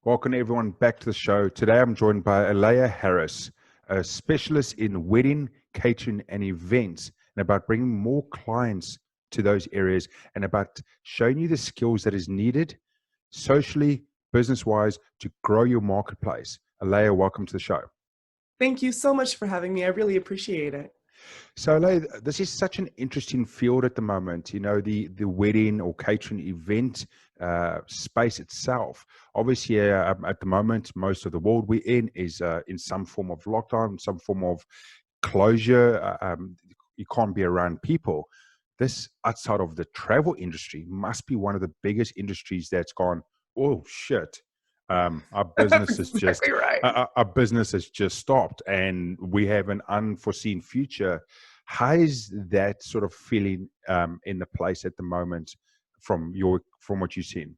Welcome everyone back to the show. Today I'm joined by Alea Harris, a specialist in wedding, catering and events, and about bringing more clients to those areas and about showing you the skills that is needed socially, business-wise to grow your marketplace. Alea, welcome to the show. Thank you so much for having me. I really appreciate it. So, Alea, this is such an interesting field at the moment. You know, the wedding or catering event space itself. Obviously, at the moment, most of the world we're in is in some form of lockdown, some form of closure. You can't be around people. This, outside of the travel industry, must be one of the biggest industries that's gone, oh shit. Our business is just right. our business has just stopped, and we have an unforeseen future. How is that sort of feeling in the place at the moment from what you've seen?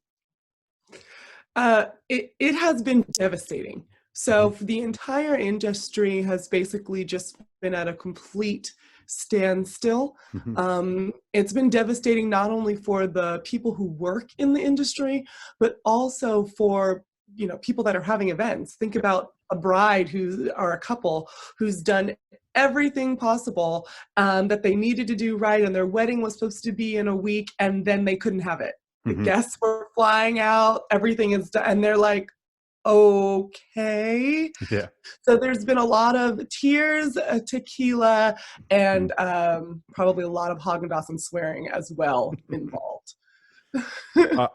It has been devastating. So Mm-hmm. the entire industry has basically just been at a complete standstill. Mm-hmm. It's been devastating not only for the people who work in the industry, but also for people that are having events. Think about a bride or a couple who's done everything possible that they needed to do right, and their wedding was supposed to be in a week, and then they couldn't have it. The Mm-hmm. guests were flying out, everything is done, and they're like, okay. Yeah. So there's been a lot of tears, tequila, and probably a lot of Haagen-Dazs and swearing as well involved.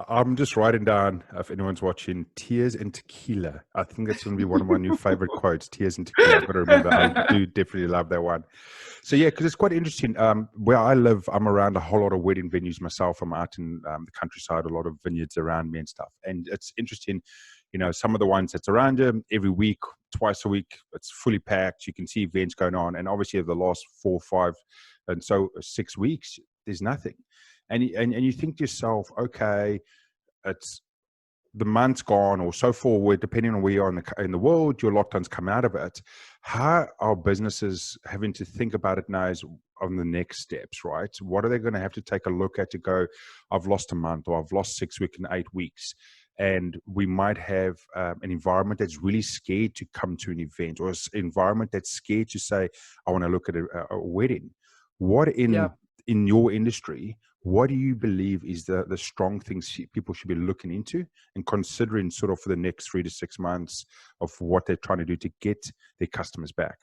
I'm just writing down, if anyone's watching, tears and tequila. I think that's going to be one of my new favorite quotes, tears and tequila. I've got to remember. I do definitely love that one. So yeah, because it's quite interesting. Where I live, I'm around a whole lot of wedding venues myself. I'm out in the countryside, a lot of vineyards around me and stuff. And it's interesting, some of the ones that's around you every week, twice a week, it's fully packed. You can see events going on. And obviously the last 4, 5, and so 6 weeks, there's nothing. And you think to yourself, okay, it's the month's gone or so forward, depending on where you are in the world, your lockdowns come out of it. How are businesses having to think about it now is on the next steps, right? What are they going to have to take a look at to go, I've lost a month or I've lost 6 weeks and 8 weeks. And we might have an environment that's really scared to come to an event, or an environment that's scared to say, I want to look at a wedding. What in your industry, what do you believe is the strong things people should be looking into and considering sort of for the next 3 to 6 months of what they're trying to do to get their customers back?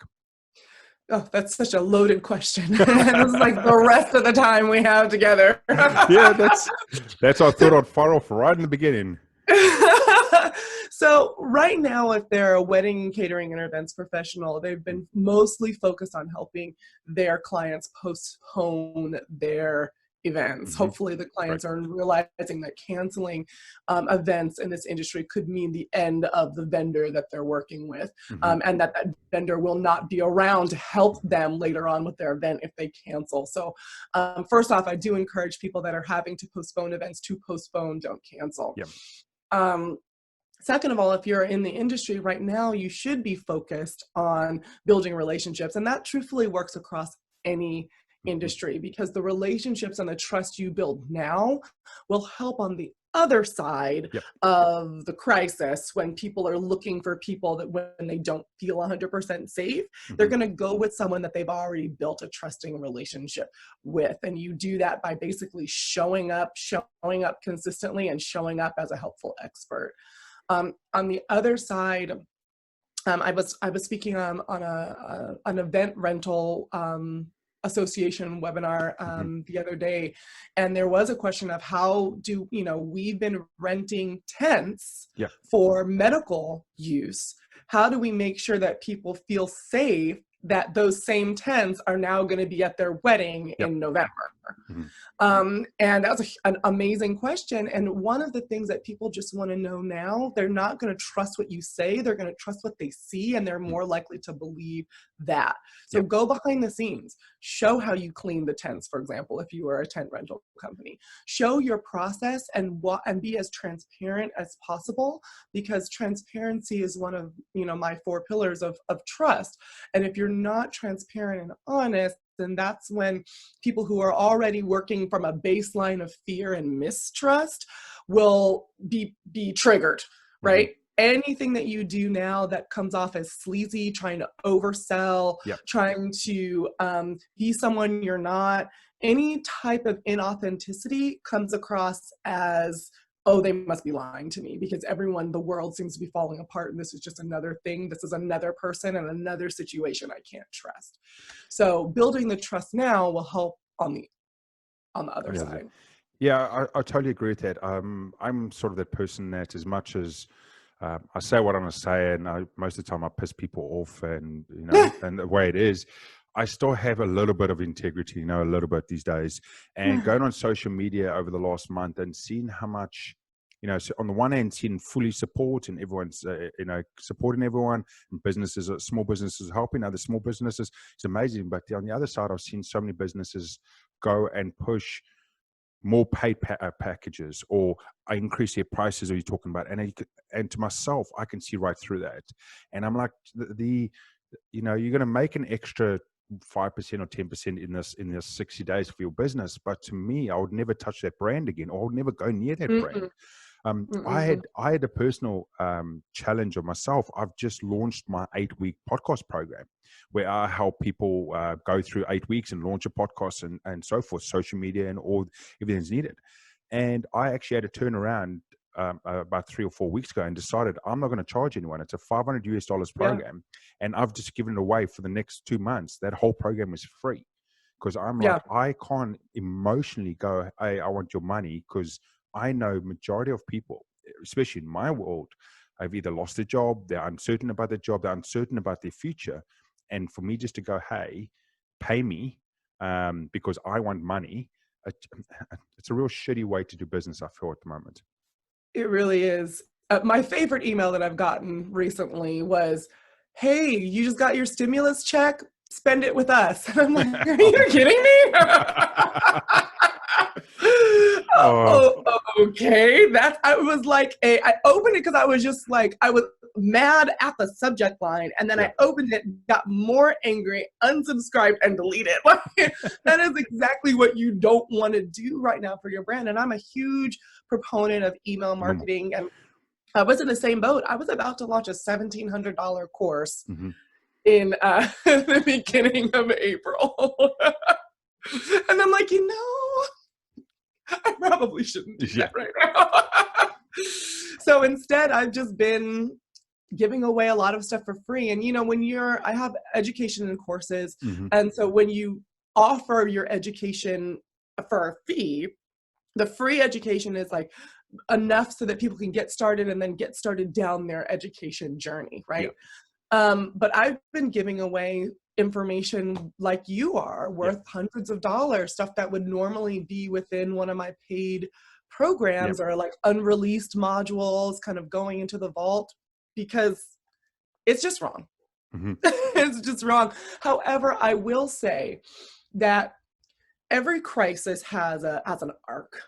Oh, that's such a loaded question. This is like the rest of the time we have together. Yeah, that's what I thought I'd fire off right in the beginning. So right now, if they're a wedding, catering, and events professional, they've been mostly focused on helping their clients postpone their events. Mm-hmm. Hopefully the clients Right. are realizing that canceling events in this industry could mean the end of the vendor that they're working with, Mm-hmm. and that vendor will not be around to help them later on with their event if they cancel. So first off, I do encourage people that are having to postpone events to postpone, don't cancel. Yeah. Second of all, if you're in the industry right now, you should be focused on building relationships. And that truthfully works across any industry, because the relationships and the trust you build now will help on the other side of the crisis, when people are looking for people that when they don't feel 100% safe, they're going to go with someone that they've already built a trusting relationship with. And you do that by basically showing up consistently and showing up as a helpful expert. On the other side, I was speaking on an event rental association webinar the other day, and there was a question of how do we've been renting tents for medical use. How do we make sure that people feel safe that those same tents are now going to be at their wedding in November? And that's an amazing question. And one of the things that people just want to know now, they're not going to trust what you say, they're going to trust what they see, and they're more likely to believe that. So go behind the scenes, show how you clean the tents, for example, if you are a tent rental company. Show your process and be as transparent as possible, because transparency is one of my 4 pillars of trust. And if you're not transparent and honest, then that's when people who are already working from a baseline of fear and mistrust will be triggered, right? anything that you do now that comes off as sleazy, trying to oversell, Yep. trying to be someone you're not, any type of inauthenticity comes across as, oh, they must be lying to me because the world seems to be falling apart and this is just another thing. This is another person and another situation I can't trust. So building the trust now will help on the other side. Yeah, I totally agree with that. I'm sort of that person that, as much as I say what I'm going to say, and most of the time I piss people off, and and the way it is, I still have a little bit of integrity, a little bit these days. And going on social media over the last month and seeing how much, so on the one hand, seeing fully support and everyone's, supporting everyone, and businesses, small businesses helping other small businesses, it's amazing. But on the other side, I've seen so many businesses go and push more paid packages, or I increase their prices. Are you talking about? And to myself, I can see right through that. And I'm like, you're going to make an extra 5% or 10% in this 60 days for your business. But to me, I would never touch that brand again, or I would never go near that brand. I had a personal challenge of myself. I've just launched my 8-week podcast program, where I help people go through 8 weeks and launch a podcast and so forth, social media and everything's needed. And I actually had to turn around about 3 or 4 weeks ago and decided I'm not going to charge anyone. It's a $500 program, and I've just given it away for the next 2 months. That whole program is free, because I'm like, I can't emotionally go, hey, I want your money, because I know majority of people, especially in my world, have either lost their job, they're uncertain about their job, they're uncertain about their future. And for me just to go, hey, pay me because I want money, it's a real shitty way to do business, I feel, at the moment. It really is. My favorite email that I've gotten recently was, hey, you just got your stimulus check? Spend it with us. And I'm like, are you kidding me? Okay. I was like, I opened it because I was just like, I was mad at the subject line. And then I opened it, got more angry, unsubscribed, and deleted. That is exactly what you don't want to do right now for your brand. And I'm a huge proponent of email marketing. And I was in the same boat. I was about to launch a $1,700 course in the beginning of April. And I'm like, I probably shouldn't do that right now. So instead, I've just been giving away a lot of stuff for free. And, I have education and courses. And so when you offer your education for a fee, the free education is like enough so that people can get started and then get started down their education journey, right? But I've been giving away information like you are, worth hundreds of dollars, stuff that would normally be within one of my paid programs or like unreleased modules kind of going into the vault, because it's just wrong. It's just wrong. However, I will say that every crisis has an arc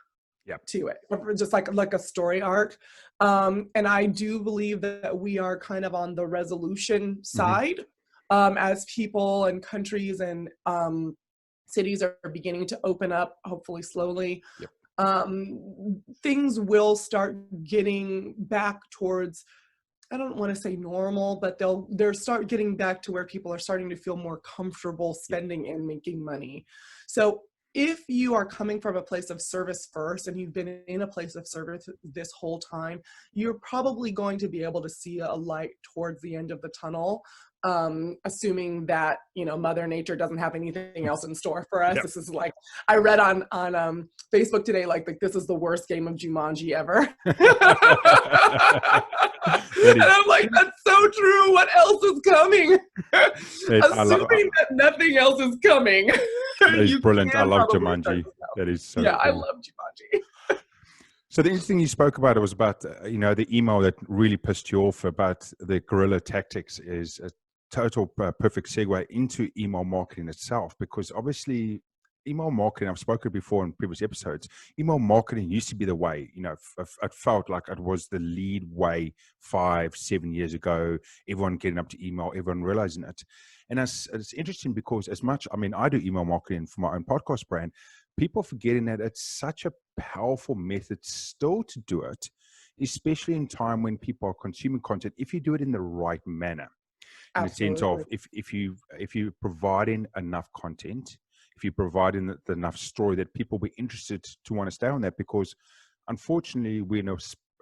to it, just like a story arc. And I do believe that we are kind of on the resolution side, as people and countries and cities are beginning to open up, hopefully slowly. Things will start getting back towards, I don't want to say normal, but they'll start getting back to where people are starting to feel more comfortable spending and making money. So if you are coming from a place of service first and you've been in a place of service this whole time, you're probably going to be able to see a light towards the end of the tunnel, assuming that, Mother Nature doesn't have anything else in store for us. This is like, I read on Facebook today, like this is the worst game of Jumanji ever. And I'm like, that's so true. What else is coming? Assuming that nothing else is coming. That is brilliant. I love Jumanji. That is so cool. I love Jumanji. So the interesting thing you spoke about, it was about, the email that really pissed you off about the guerrilla tactics, is a total perfect segue into email marketing itself, because obviously email marketing, I've spoken before in previous episodes, email marketing used to be the way. It felt like it was the lead way 5-7 years ago, everyone getting up to email, everyone realizing it. And it's interesting because I do email marketing for my own podcast brand, people forgetting that it's such a powerful method still to do it. especially in time when people are consuming content, if you do it in the right manner, in the sense of Absolutely. if you providing enough content, if you providing enough story that people will be interested to want to stay on that. Because unfortunately, we're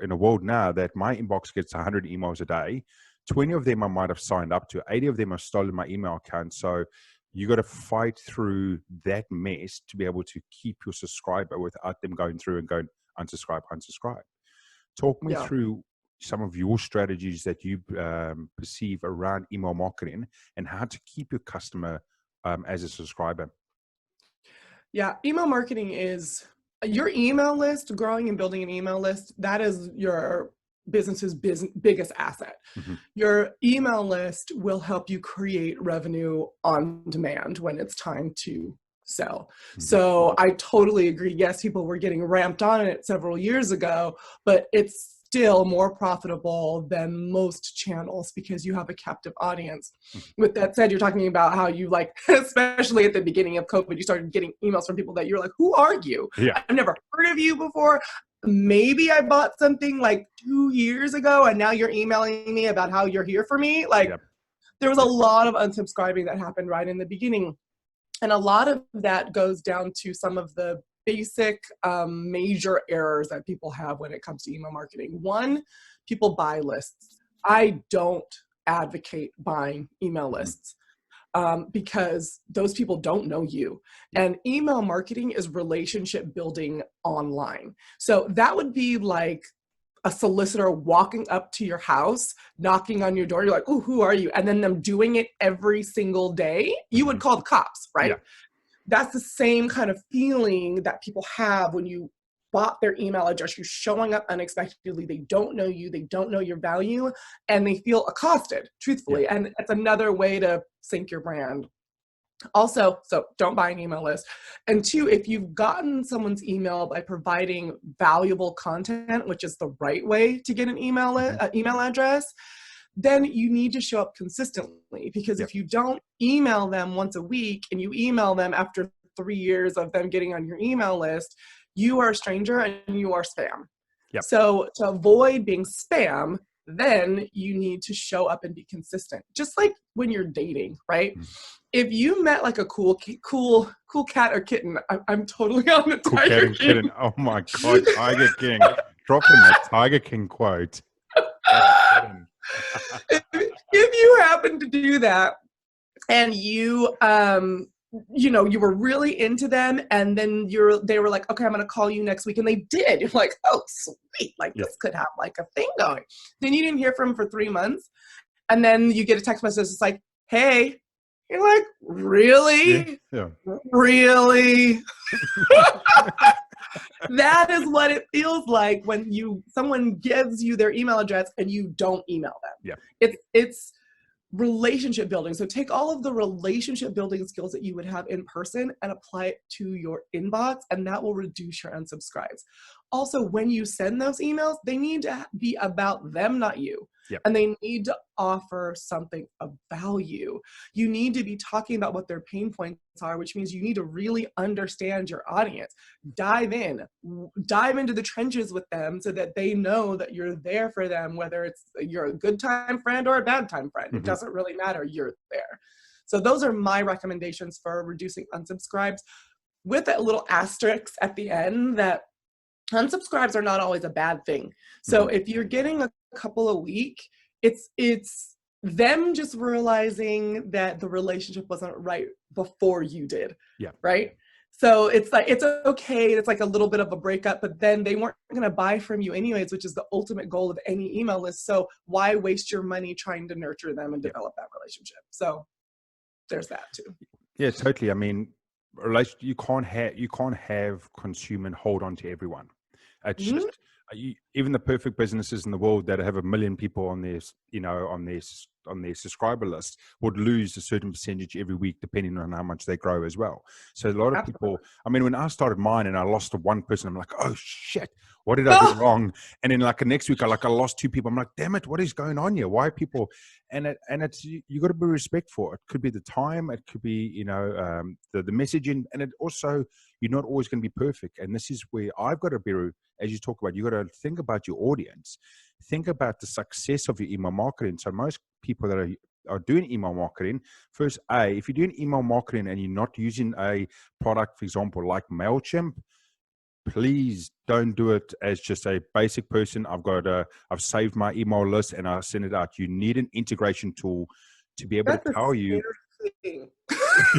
in a world now that my inbox gets 100 emails a day. 20 of them I might have signed up to, 80 of them have stolen my email account. So you got to fight through that mess to be able to keep your subscriber without them going through and going unsubscribe, unsubscribe. Talk me Yeah. through some of your strategies that you perceive around email marketing and how to keep your customer as a subscriber. Yeah, email marketing is your email list, growing and building an email list. That is your business's biggest asset. Mhm. Your email list will help you create revenue on demand when it's time to sell. Mhm. So I totally agree. Yes, people were getting ramped on it several years ago, but it's still more profitable than most channels because you have a captive audience. Mhm. With that said, you're talking about how you like, especially at the beginning of COVID, you started getting emails from people that you're like, who are you? Yeah. I've never heard of you before. Maybe I bought something like 2 years ago and now you're emailing me about how you're here for me. Like Yep. there was a lot of unsubscribing that happened right in the beginning. And a lot of that goes down to some of the basic major errors that people have when it comes to email marketing. One, people buy lists. I don't advocate buying email lists because those people don't know you. And email marketing is relationship building online. So that would be like a solicitor walking up to your house, knocking on your door. You're like, oh, who are you? And then them doing it every single day. You would call the cops, right? Yeah. That's the same kind of feeling that people have when you bought their email address. You're showing up unexpectedly. They don't know you. They don't know your value. And they feel accosted, truthfully. Yeah. And it's another way to sink your brand. Also, so don't buy an email list. And two, if you've gotten someone's email by providing valuable content, which is the right way to get an email address, then you need to show up consistently. Because Yep. if you don't email them once a week and you email them after 3 years of them getting on your email list, you are a stranger and you are spam. Yep. So to avoid being spam, then you need to show up and be consistent. Just like when you're dating, right? If you met like a cool cat or kitten, I'm totally on the Cool Tiger cat King. and kitten. Oh my God, Tiger King. Dropping that Tiger King quote. If you happen to do that and you you were really into them and then they were like, okay, I'm gonna call you next week, and they did. You're like, oh sweet, like Yep. this could have like a thing going. Then you didn't hear from them for 3 months, and then you get a text message. It's like, hey. You're like, really? Yeah. Really? That is what it feels like when someone gives you their email address and you don't email them. Yeah. It's relationship building. So take all of the relationship building skills that you would have in person and apply it to your inbox, and that will reduce your unsubscribes. Also, when you send those emails, they need to be about them, not you. Yep. And they need to offer something of value. You need to be talking about what their pain points are, which means you need to really understand your audience. Dive into the trenches with them so that they know that you're there for them, whether you're a good time friend or a bad time friend. It doesn't really matter. You're there. So those are my recommendations for reducing unsubscribes, with a little asterisk at the end that unsubscribes are not always a bad thing. So if you're getting a couple a week, it's them just realizing that the relationship wasn't right before you did. Yeah. Right. So it's like, it's okay. It's like a little bit of a breakup, but then they weren't going to buy from you anyways, which is the ultimate goal of any email list. So why waste your money trying to nurture them and develop that relationship? So there's that too. Yeah, totally. I mean, you can't have consumer hold on to everyone. It's just even the perfect businesses in the world that have 1 million people on their on their subscriber list would lose a certain percentage every week depending on how much they grow as well. So a lot of people, I mean, when I started mine and I lost to one person, I'm like, oh shit, what did I do wrong? And then like the next week I lost 2 people. I'm like, damn it, what is going on here? Why are people? And it's you got to be respectful. It could be the time, it could be the messaging, and it also you're not always going to be perfect. And this is where I've got to be, as you talk about, you got to think about your audience, think about the success of your email marketing. So most people that are doing email marketing, first, if you're doing email marketing and you're not using a product, for example, like MailChimp, please don't do it as just a basic person. I've saved my email list and I send it out. You need an integration tool to be able to That's a tell you. scary thing.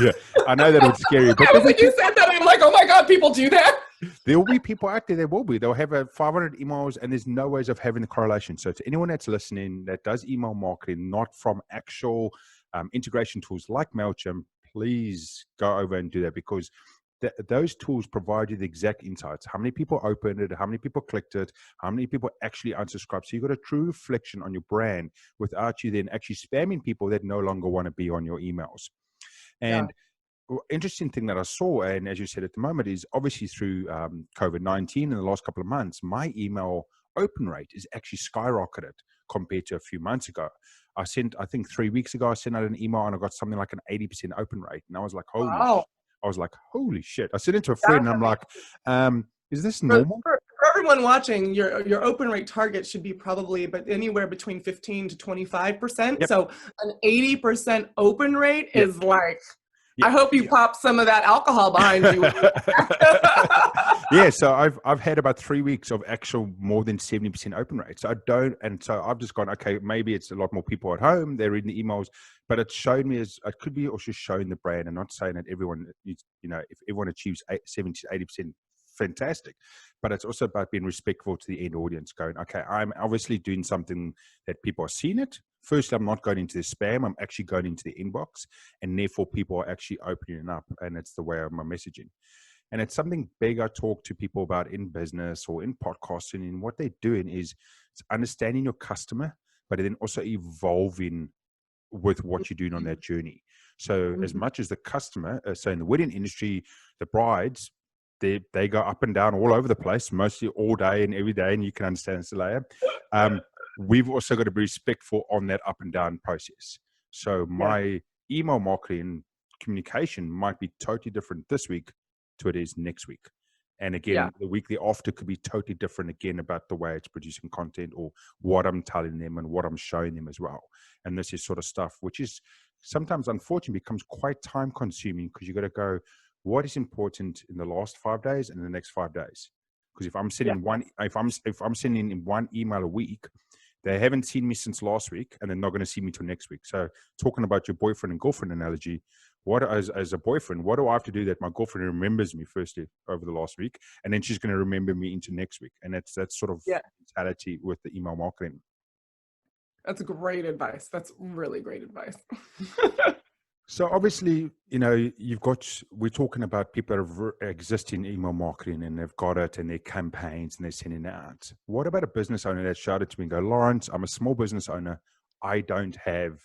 Yeah, I know that it's scary, but When you said that, I'm like, oh my God, people do that. there will be people out there. There will be. They'll have 500 emails, and there's no ways of having the correlation. So, to anyone that's listening that does email marketing, not from actual integration tools like MailChimp, please go over and do that, because those tools provide you the exact insights. How many people opened it? How many people clicked it? How many people actually unsubscribed? So you've got a true reflection on your brand without you then actually spamming people that no longer want to be on your emails. And interesting thing that I saw, and as you said at the moment, is obviously through COVID-19 in the last couple of months, my email open rate is actually skyrocketed compared to a few months ago. I think 3 weeks ago, I sent out an email and I got something like an 80% open rate. And I was like, holy shit. I sent it to a friend and I'm like, is this normal? For everyone watching, your open rate target should be probably anywhere between 15 to 25%. Yep. So an 80% open rate is like, Yep. I hope you pop some of that alcohol behind you. Yeah, so I've had about 3 weeks of actual more than 70% open rate. So I've just gone, okay, maybe it's a lot more people at home, they're reading the emails, but it showed me as it could be also showing the brand, and not saying that everyone needs, if everyone achieves 70 to 80%, fantastic. But it's also about being respectful to the end audience, going, okay, I'm obviously doing something that people are seeing it. First, I'm not going into the spam, I'm actually going into the inbox, and therefore people are actually opening it up, and it's the way of my messaging. And it's something big I talk to people about in business or in podcasting, and what they're doing is it's understanding your customer, but then also evolving with what you're doing on that journey. So as much as the customer, so in the wedding industry, the brides, they go up and down all over the place, mostly all day and every day, and you can understand it's a layer. We've also got to be respectful on that up and down process. So my email marketing communication might be totally different this week to it is next week. And again, the weekly after could be totally different again about the way it's producing content or what I'm telling them and what I'm showing them as well. And this is sort of stuff which is sometimes unfortunately becomes quite time consuming, because you got to go, what is important in the last 5 days and the next 5 days? Because if I'm sending if I'm sending in one email a week, they haven't seen me since last week, and they're not going to see me till next week. So talking about your boyfriend and girlfriend analogy, as a boyfriend, what do I have to do that my girlfriend remembers me firstly over the last week, and then she's going to remember me into next week? And that's sort of mentality with the email marketing. That's great advice. That's really great advice. So obviously, we're talking about people that exist in email marketing and they've got it and their campaigns and they're sending it out. What about a business owner that shouted to me and go, Lawrence, I'm a small business owner. I don't have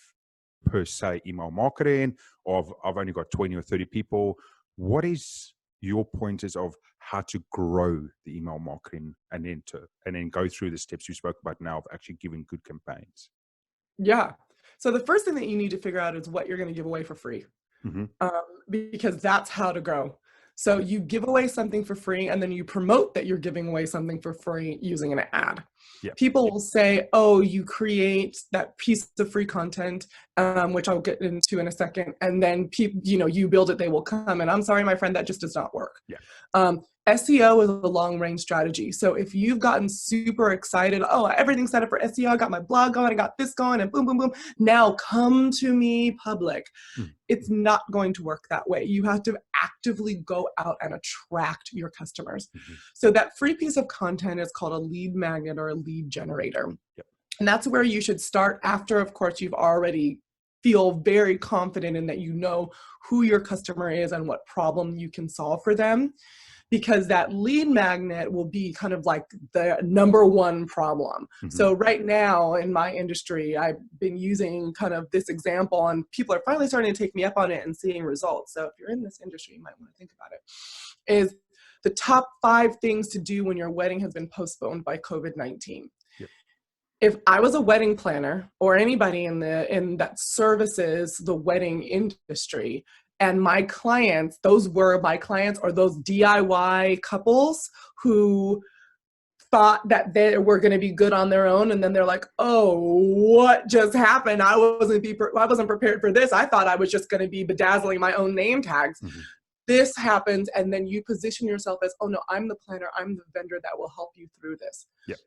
per se email marketing, or I've only got 20 or 30 people. What is your pointers of how to grow the email marketing and then go through the steps we spoke about now of actually giving good campaigns? Yeah. So the first thing that you need to figure out is what you're going to give away for free, because that's how to grow. So you give away something for free, and then you promote that you're giving away something for free using an ad. People will say, oh, you create that piece of free content, which I'll get into in a second, and then people, you build it, they will come. And I'm sorry, my friend, that just does not work. SEO is a long-range strategy. So if you've gotten super excited, oh, everything's set up for SEO, I got my blog going, I got this going, and boom, boom, boom, now come to me public. It's not going to work that way. You have to actively go out and attract your customers. So that free piece of content is called a lead magnet or a lead generator. And that's where you should start after, of course, you've already feel very confident in that you know who your customer is and what problem you can solve for them. Because that lead magnet will be kind of like the number one problem. So right now in my industry, I've been using kind of this example, and people are finally starting to take me up on it and seeing results. So if you're in this industry, you might want to think about it. Is the top 5 things to do when your wedding has been postponed by COVID-19. If I was a wedding planner or anybody in that services the wedding industry, And my clients, those were my clients, or those DIY couples who thought that they were going to be good on their own, and then they're like, oh, what just happened? I wasn't prepared for this. I thought I was just going to be bedazzling my own name tags. Mm-hmm. This happens, and then you position yourself as, oh no, I'm the planner, I'm the vendor that will help you through this. Yep.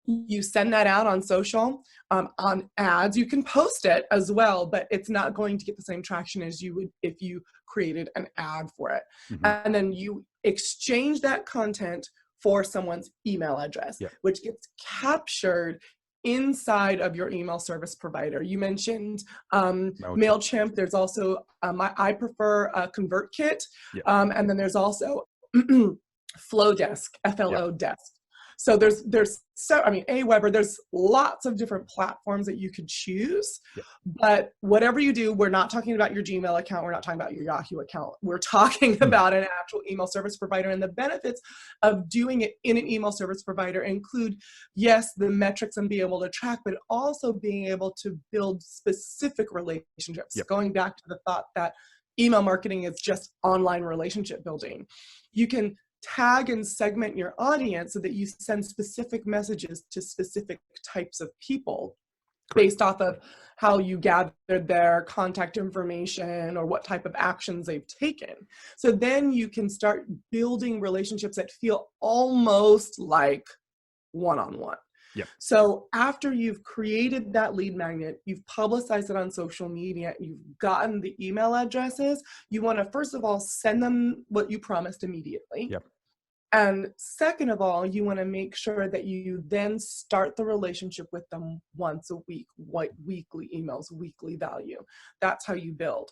You send that out on social, on ads. You can post it as well, but it's not going to get the same traction as you would if you created an ad for it. Mm-hmm. And then you exchange that content for someone's email address, Yep. which gets captured inside of your email service provider. You mentioned MailChimp. There's also, I prefer ConvertKit. Yep. And then there's also Flowdesk, FLO Yep. Desk. So Aweber, there's lots of different platforms that you could choose. Yep. But whatever you do, we're not talking about your Gmail account. We're not talking about your Yahoo account. We're talking about an actual email service provider. And the benefits of doing it in an email service provider include, yes, the metrics and be able to track, but also being able to build specific relationships. Yep. Going back to the thought that email marketing is just online relationship building. You can tag and segment your audience so that you send specific messages to specific types of people. Correct. Based off of how you gathered their contact information or what type of actions they've taken. So then you can start building relationships that feel almost like one-on-one. Yep. So after you've created that lead magnet, you've publicized it on social media, you've gotten the email addresses, you want to first of all send them what you promised immediately. Yep. And second of all, you want to make sure that you then start the relationship with them once a week, weekly emails, weekly value. That's how you build.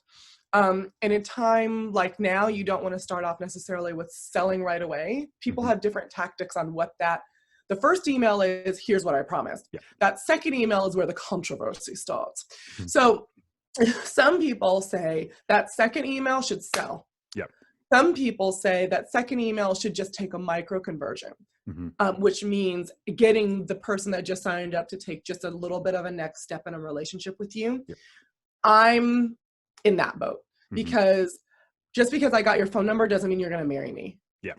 In a time like now, you don't want to start off necessarily with selling right away. People have different tactics on what that. The first email is, here's what I promised. Yeah. That second email is where the controversy starts. Mm-hmm. So some people say that second email should sell. Yeah. Some people say that second email should just take a micro conversion, which means getting the person that just signed up to take just a little bit of a next step in a relationship with you. Yep. I'm in that boat because just because I got your phone number doesn't mean you're going to marry me. Yeah.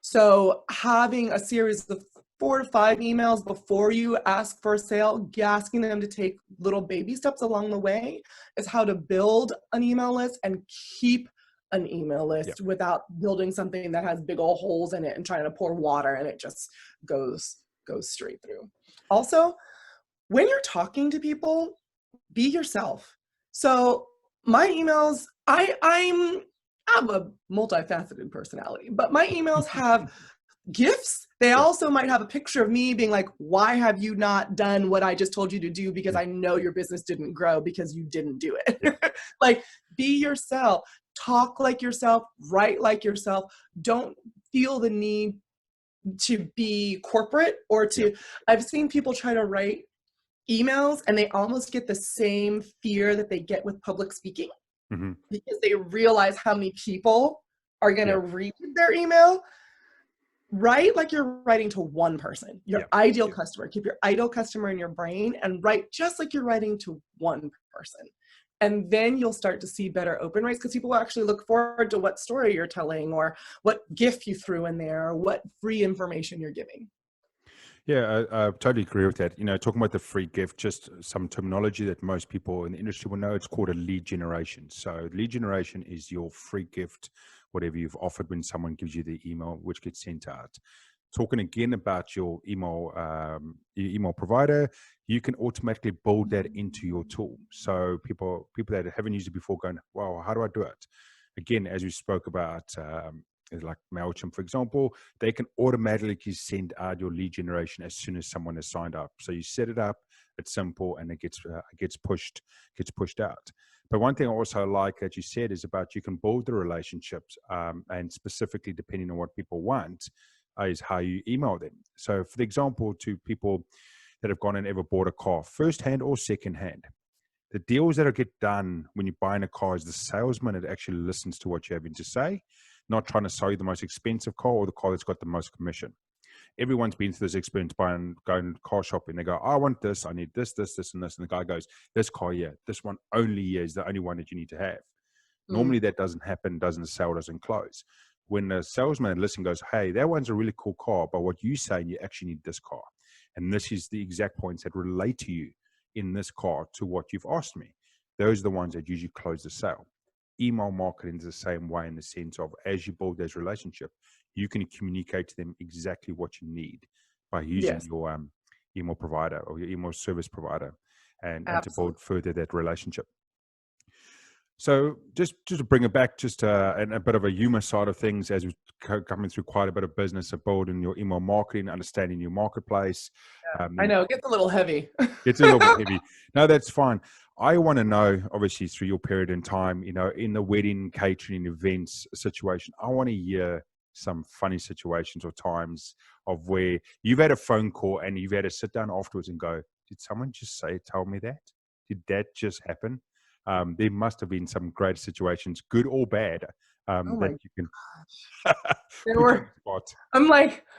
So having a series of 4 to 5 emails before you ask for a sale, asking them to take little baby steps along the way is how to build an email list and keep an email list without building something that has big old holes in it and trying to pour water and it just goes straight through. Also, when you're talking to people, be yourself. So my emails, I have a multifaceted personality, but my emails have gifts. They also might have a picture of me being like, why have you not done what I just told you to do? Because I know your business didn't grow because you didn't do it. Like, be yourself, talk like yourself, write like yourself. Don't feel the need to be corporate or to, I've seen people try to write emails and they almost get the same fear that they get with public speaking because they realize how many people are going to read their email. Write like you're writing to one person, your ideal customer. Keep your ideal customer in your brain and write just like you're writing to one person. And then you'll start to see better open rates because people will actually look forward to what story you're telling or what GIF you threw in there or what free information you're giving. Yeah, I totally agree with that. You know, talking about the free gift, just some terminology that most people in the industry will know, it's called a lead generation. So lead generation is your free gift, whatever you've offered when someone gives you the email, which gets sent out. Talking again about your email provider, you can automatically build that into your tool. So people that haven't used it before going, wow, how do I do it? Again, as we spoke about, like MailChimp, for example, they can automatically send out your lead generation as soon as someone has signed up. So you set it up, it's simple, and it gets pushed out. But one thing I also like that you said is about you can build the relationships, and specifically depending on what people want, is how you email them. So for example, to people that have gone and ever bought a car, first hand or second hand, the deals that get done when you're buying a car is the salesman that actually listens to what you're having to say, not trying to sell you the most expensive car or the car that's got the most commission. Everyone's been through this experience going car shopping. They go, I want this, I need this, this, this, and this. And the guy goes, this car here, this one only here is the only one that you need to have. Normally that doesn't happen, the sale doesn't close. When the salesman listens, goes, hey, that one's a really cool car, but what you say, you actually need this car. And this is the exact points that relate to you in this car to what you've asked me. Those are the ones that usually close the sale. Email marketing is the same way, in the sense of, as you build those relationships, you can communicate to them exactly what you need by using your email provider or your email service provider, and to build further that relationship. So just to bring it back, just a bit of a humor side of things, as we're coming through quite a bit of business of building your email marketing, understanding your marketplace. I know, it gets a little heavy. It's a little bit heavy. No, that's fine. I want to know, obviously, through your period in time, in the wedding, catering, events situation, I want to hear some funny situations or times of where you've had a phone call and you've had to sit down afterwards and go, did someone just tell me that? Did that just happen? There must have been some great situations, good or bad, that you can there were.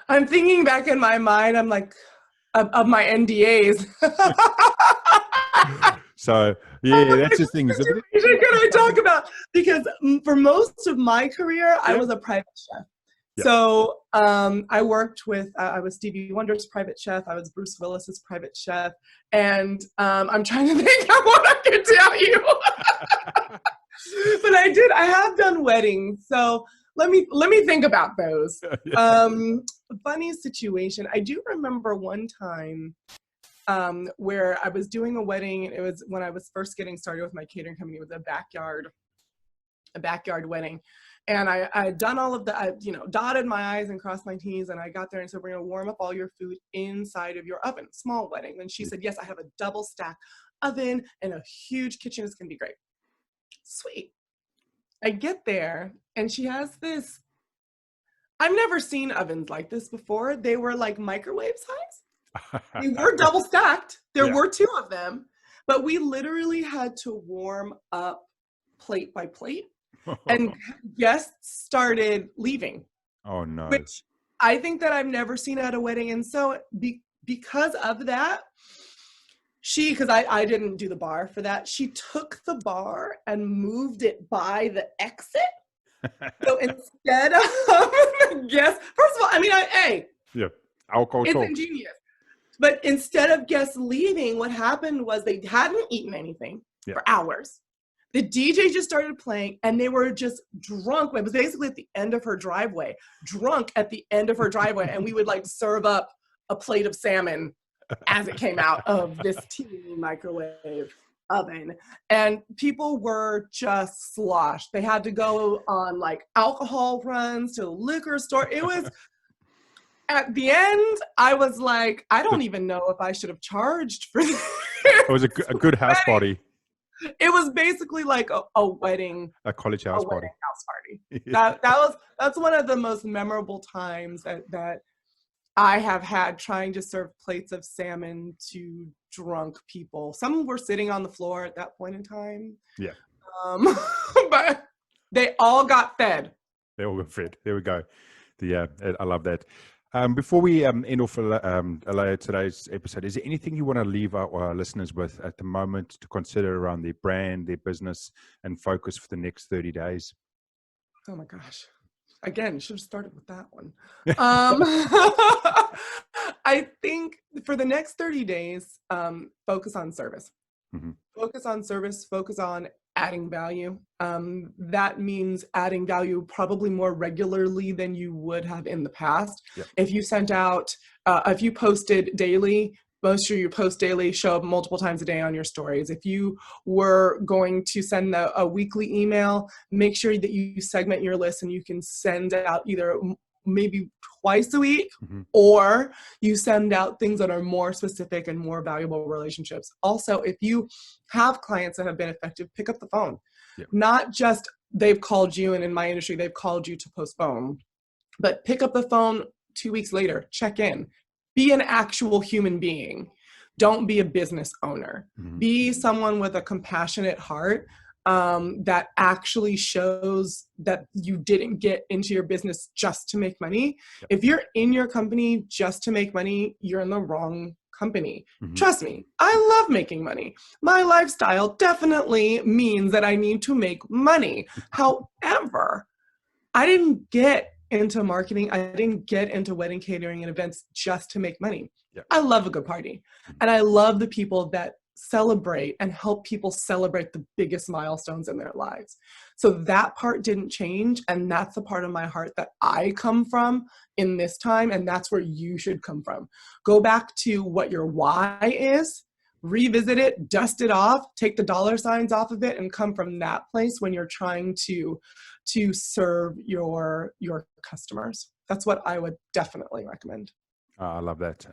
I'm thinking back in my mind, I'm like, of my NDAs. So yeah, that's the thing. Can I talk about? Because for most of my career, I was a private chef. Yep. So I worked with, I was Stevie Wonder's private chef. I was Bruce Willis's private chef. And I'm trying to think of what I can tell you. But I have done weddings. So let me think about those. Funny situation. I do remember one time where I was doing a wedding. It was when I was first getting started with my catering company. It was a backyard wedding. And I had done all of the, dotted my I's and crossed my T's, and I got there and said, we're going to warm up all your food inside of your oven, small wedding. And she said, yes, I have a double stack oven and a huge kitchen. It's going to be great. Sweet. I get there and she has this, I've never seen ovens like this before. They were like microwave size. They were double stacked. There were two of them, but we literally had to warm up plate by plate. And guests started leaving. Oh no! Which I think that I've never seen at a wedding, and so because of that, because I didn't do the bar for that, she took the bar and moved it by the exit. So instead of guests, first of all, I mean, alcohol it's talk. Ingenious. But instead of guests leaving, what happened was they hadn't eaten anything for hours. The DJ just started playing and they were just drunk. It was basically at the end of her driveway, and we would like serve up a plate of salmon as it came out of this teeny microwave oven. And people were just sloshed. They had to go on like alcohol runs to the liquor store. It was, at the end, I was like, I don't even know if I should have charged for this. It was a good house party. It was basically like a wedding, a college house party. That's one of the most memorable times that I have had trying to serve plates of salmon to drunk people. Some were sitting on the floor at that point in time. Yeah. But they all got fed. They all got fed. There we go. I love that. Before we end off today's episode, is there anything you want to leave our listeners with at the moment to consider around their brand, their business, and focus for the next 30 days? Oh my gosh. Again, should have started with that one. I think for the next 30 days, focus on service. Mm-hmm. Focus on service, focus on adding value. That means adding value probably more regularly than you would have in the past. Yep. If you sent out, if you posted daily, most of your posts daily show up multiple times a day on your stories. If you were going to send a weekly email, make sure that you segment your list and you can send out either maybe twice a week, mm-hmm. or you send out things that are more specific and more valuable relationships. Also, if you have clients that have been effective, pick up the phone. Yeah. Not just they've called you, and in my industry, they've called you to postpone, but pick up the phone 2 weeks later, check in. Be an actual human being. Don't be a business owner. Mm-hmm. Be someone with a compassionate heart that actually shows that you didn't get into your business just to make money. Yep. If you're in your company just to make money, you're in the wrong company. Mhm. Trust me, I love making money. My lifestyle definitely means that I need to make money. However, I didn't get into marketing. I didn't get into wedding catering and events just to make money. Yeah. I love a good party. Mhm. And I love the people that celebrate and help people celebrate the biggest milestones in their lives. So that part didn't change. And that's the part of my heart that I come from in this time. And that's where you should come from. Go back to what your why is, revisit it, dust it off, take the dollar signs off of it, and come from that place when you're trying to serve your customers. That's what I would definitely recommend. I love that.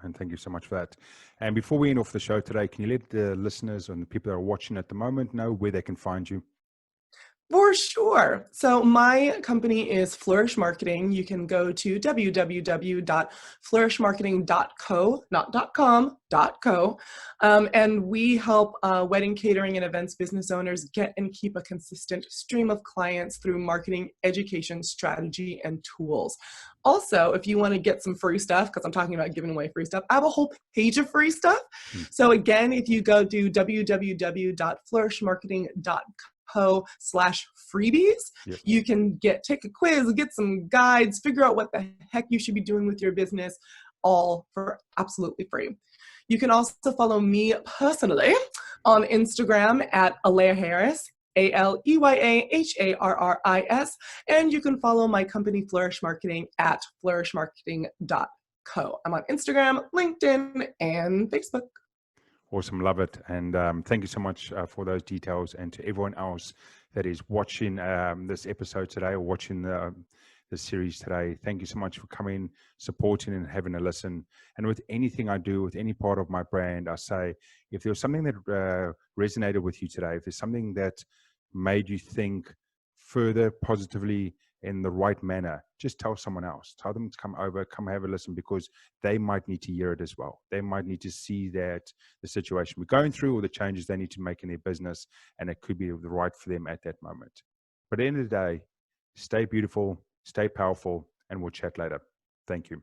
And thank you so much for that. And before we end off the show today, can you let the listeners and the people that are watching at the moment know where they can find you? For sure. So my company is Flourish Marketing. You can go to www.flourishmarketing.co, not .com, .co. And we help wedding catering and events business owners get and keep a consistent stream of clients through marketing, education, strategy, and tools. Also, if you want to get some free stuff, because I'm talking about giving away free stuff, I have a whole page of free stuff. So again, if you go to www.flourishmarketing.co/freebies. Yep. You can take a quiz, get some guides, figure out what the heck you should be doing with your business, all for absolutely free. You can also follow me personally on Instagram at Alea Harris, ALEYAHARRIS, and you can follow my company Flourish Marketing at flourishmarketing.co. I'm on Instagram, LinkedIn, and Facebook. Awesome. Love it. And thank you so much for those details. And to everyone else that is watching this episode today or watching the series today, thank you so much for coming, supporting, and having a listen. And with anything I do, with any part of my brand, I say, if there was something that resonated with you today, if there's something that made you think further positively in the right manner, just tell someone else. Tell them to come over, come have a listen, because they might need to hear it as well. They might need to see that the situation we're going through or the changes they need to make in their business, and it could be the right for them at that moment. But at the end of the day, stay beautiful, stay powerful, and we'll chat later. Thank you.